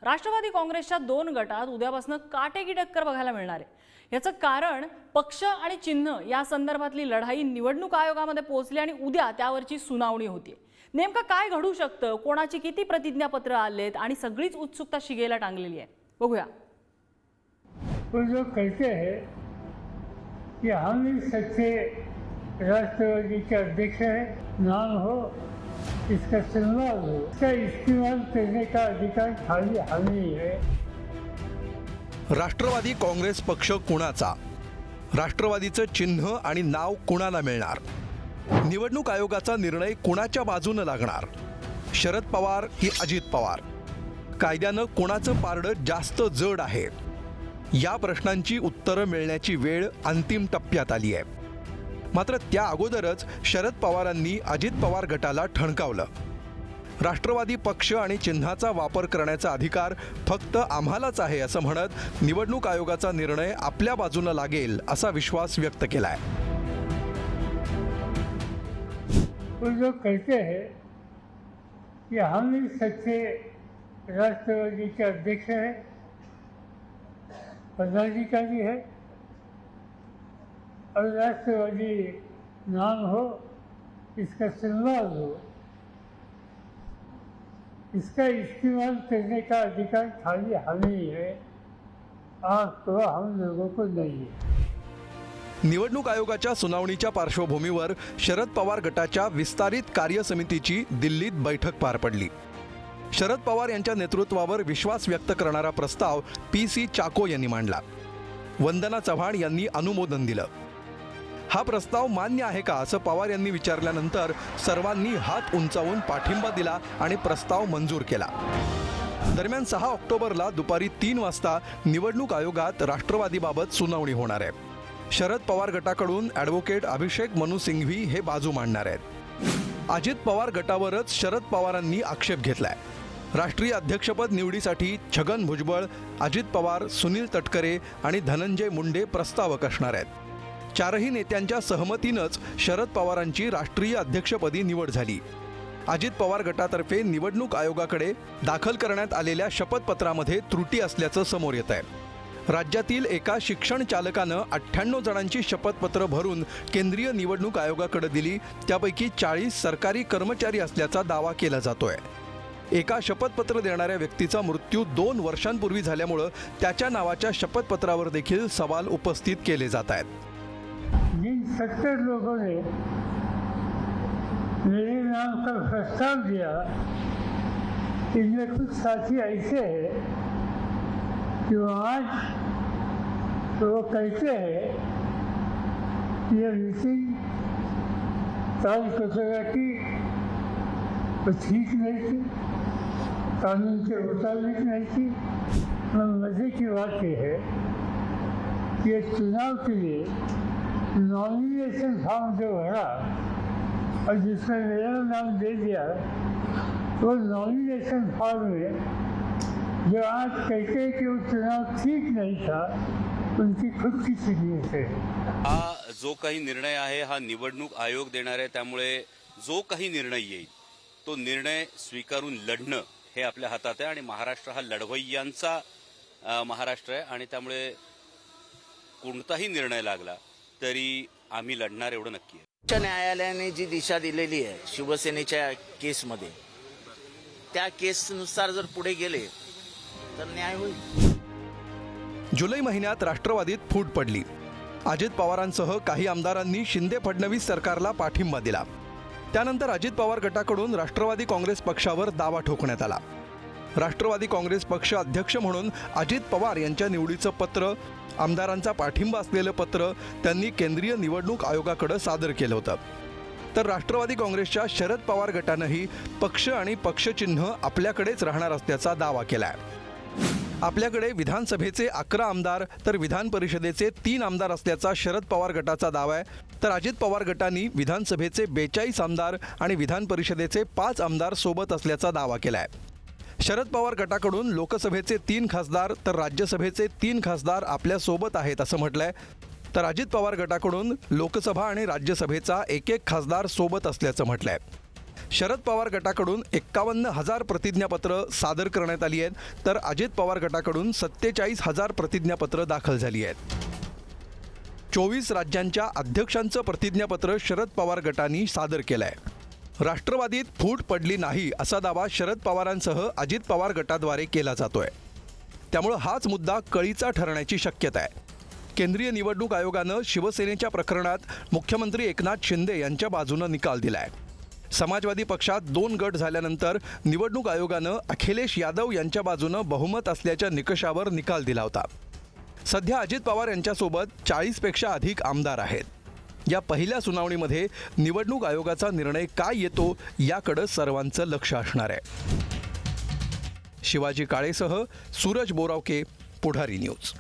राष्ट्रवादी काँग्रेसच्या 2 गटात उद्यापासून काटेकी टक्कर बघायला मिळणार आहे। याचं कारण पक्ष आणि चिन्ह या संदर्भातली लढाई निवडणूक आयोगामध्ये पोहोचली आणि उद्या त्यावरची सुनावणी होती। नेमकं काय घडू शकतं, कोणाची किती प्रतिज्ञापत्र आलेत आणि सगळीच उत्सुकता शिगेला टांगलेली आहे, बघूया। वो जो कहते हैं कि हम ही सच्चे राष्ट्रवादी के अध्यक्ष हैं, नाम हो इसका सम्मान हो, इसका इस्तेमाल करने का अधिकार खाली हमें ही है। राष्ट्रवादी काँग्रेस पक्ष कुणाचा, राष्ट्रवादीचं चिन्ह आणि नाव कुणाला मिळणार, निवडणूक आयोगाचा निर्णय कुणाच्या बाजूने लागणार, शरद पवार की अजित पवार, कायद्यानं कुणाचं पारडं जास्त जड आहे, या प्रश्नांची उत्तरं मिळण्याची वेळ अंतिम टप्प्यात आली आहे। मात्र त्या अगोदरच शरद पवारांनी अजित पवार गटाला ठणकावलं। राष्ट्रवादी पक्ष आणि चिन्हाचा वापर करण्याचा अधिकार फक्त आम्हालाच आहे असं म्हणत निवडणूक आयोगाचा निर्णय आपल्या बाजूने लागेल असा विश्वास व्यक्त केलाय। वो जो कहते हैं कि हम ही सच्चे राष्ट्रवादी के अध्यक्ष हैं, पदाधिकारी है और राष्ट्रवादी नाम हो इसका सम्मान हो, इसका इस्तेमाल करने का अधिकार खाली हमें ही है, आपको हम लोगों को नहीं है। निवडणूक आयोगाच्या सुनावणीच्या पार्श्वभूमीवर शरद पवार गटाच्या विस्तारित कार्यसमितीची दिल्लीत बैठक पार पडली। शरद पवार यांच्या नेतृत्वावर विश्वास व्यक्त करणारा प्रस्ताव PC चाको यांनी मांडला। वंदना चव्हाण यांनी अनुमोदन दिलं। हा प्रस्ताव मान्य आहे का असं पवार यांनी विचारल्यानंतर सर्वांनी हात उंचावून पाठिंबा दिला आणि प्रस्ताव मंजूर केला। दरम्यान 6 ऑक्टोबरला दुपारी 3 वाजता निवडणूक आयोगात राष्ट्रवादीबाबत सुनावणी होणार आहे। शरद पवार गटाकडून ॲडव्होकेट अभिषेक मनु सिंघवी हे बाजू मांडणार आहेत। अजित पवार गटावरच शरद पवारांनी आक्षेप घेतलाय। राष्ट्रीय अध्यक्षपद निवडीसाठी छगन भुजबळ, अजित पवार, सुनील तटकरे आणि धनंजय मुंडे प्रस्तावक असणार आहेत। चारही नेत्यांच्या सहमतीनंच शरद पवारांची राष्ट्रीय अध्यक्षपदी निवड झाली। अजित पवार गटातर्फे निवडणूक आयोगाकडे दाखल करण्यात आलेल्या शपथपत्रामध्ये त्रुटी असल्याचं समोर येत आहे। राज्यातील एका शिक्षण चालकानं 98 जणांची शपथपत्र भरून केंद्रीय निवडणूक आयोगाकडे दिली, त्यापैकी 40 सरकारी कर्मचारी असल्याचा दावा केला जातोय। एका शपथपत्र देणाऱ्या व्यक्तीचा मृत्यू 2 वर्षांपूर्वी झाल्यामुळे त्याच्या नावाच्या शपथपत्रावर देखील सवाल उपस्थित केले जात आहेत। जिन 70 लोगों ने मेरे नाम का प्रस्ताव दिया, इनमें कुछ साथी ऐसे हैं कि आज वो कहते हैं कि ये मीटिंग तालकतरा की वो ठीक नहीं थी, कानून के मुताबिक नहीं थी। और मज़े की बात यह है कि ये चुनाव के लिए नॉमिनेशन फॉर्म जो भरा और जिसमें मेरा नाम दे दिया, वो नॉमिनेशन फॉर्म में जो आज कहते हैं कि वो चुनाव ठीक नहीं था, उनकी खुद की सिग्नेचर है। हा जो काही निर्णय आहे हा निवडणूक आयोग देणार आहे, त्यामुळे जो काही निर्णय येईल तो निर्णय स्वीकारून लढणं हे आपल्या हातात आहे आणि महाराष्ट्र हा लढवय्यांचा महाराष्ट्र आहे आणि त्यामुळे कोणताही निर्णय लागला तरी आम्ही लढणार एवढं नक्की आहे। उच्च न्यायालयाने जी दिशा दिलेली आहे शिवसेनेच्या केसमध्ये, त्या केसनुसार जर पुढे गेले तर न्याय होईल। जुलै महिन्यात राष्ट्रवादीत फूट पडली। अजित पवारांसह काही आमदारांनी शिंदे फडणवीस सरकारला पाठिंबा दिला। त्यानंतर अजित पवार गटाकडून राष्ट्रवादी काँग्रेस पक्षावर दावा ठोकण्यात आला। राष्ट्रवादी काँग्रेस पक्ष अध्यक्ष म्हणून अजित पवार यांच्या निवडीचं पत्र, आमदारांचा पाठिंबा असलेलं पत्र त्यांनी केंद्रीय निवडणूक आयोगाकडे सादर केलं होतं। तर राष्ट्रवादी काँग्रेसच्या शरद पवार गटानंही पक्ष आणि पक्षचिन्ह आपल्याकडेच राहणार असल्याचा दावा केलाय। आपल्याकडे विधानसभेचे 11 आमदार तर विधान परिषदेचे 3 आमदार असल्याचा शरद पवार गटाचा दावा आहे। तर अजित पवार गटाने विधानसभेचे 42 आमदार आणि विधान परिषदेचे 5 आमदार सोबत असल्याचा दावा केलाय। शरद पवार गटाकडून लोकसभेचे 3 खासदार तर राज्यसभेचे 3 खासदार आपल्या सोबत आहेत असं म्हटलंय। तर अजित पवार गटाकडून लोकसभा आणि राज्यसभेचा एक खासदार सोबत असल्याचं म्हटलंय। शरद पवार गटाकडून 51,000 प्रतिज्ञापत्र सादर करण्यात आली आहेत, तर अजित पवार गटाकडून 47,000 प्रतिज्ञापत्र दाखल झाली आहेत. 24 राज्यांच्या अध्यक्षांचं प्रतिज्ञापत्र शरद पवार गटाने सादर केलं आहे. राष्ट्रवादीत फूट पडली नाही असा दावा शरद पवारांसह अजित पवार गटाद्वारे केला जातोय. त्यामुळे हाच मुद्दा कळीचा ठरण्याची शक्यता आहे. केंद्रीय निवडणूक आयोगानं शिवसेनेच्या प्रकरणात मुख्यमंत्री एकनाथ शिंदे यांच्या बाजूनं निकाल दिलाय. समाजवादी पक्षात 2 गट झाल्यानंतर निवडणूक आयोगानं अखिलेश यादव यांच्या बाजूनं बहुमत असल्याच्या निकषावर निकाल दिला होता. सध्या अजित पवार यांच्यासोबत 40पेक्षा अधिक आमदार आहेत. या पहिल्या सुनावणीमध्ये निवडणूक आयोगाचा निर्णय काय येतो याकडे सर्वांचं लक्ष असणार आहे. शिवाजी काळेसह सूरज बोरावके, पुढारी न्यूज.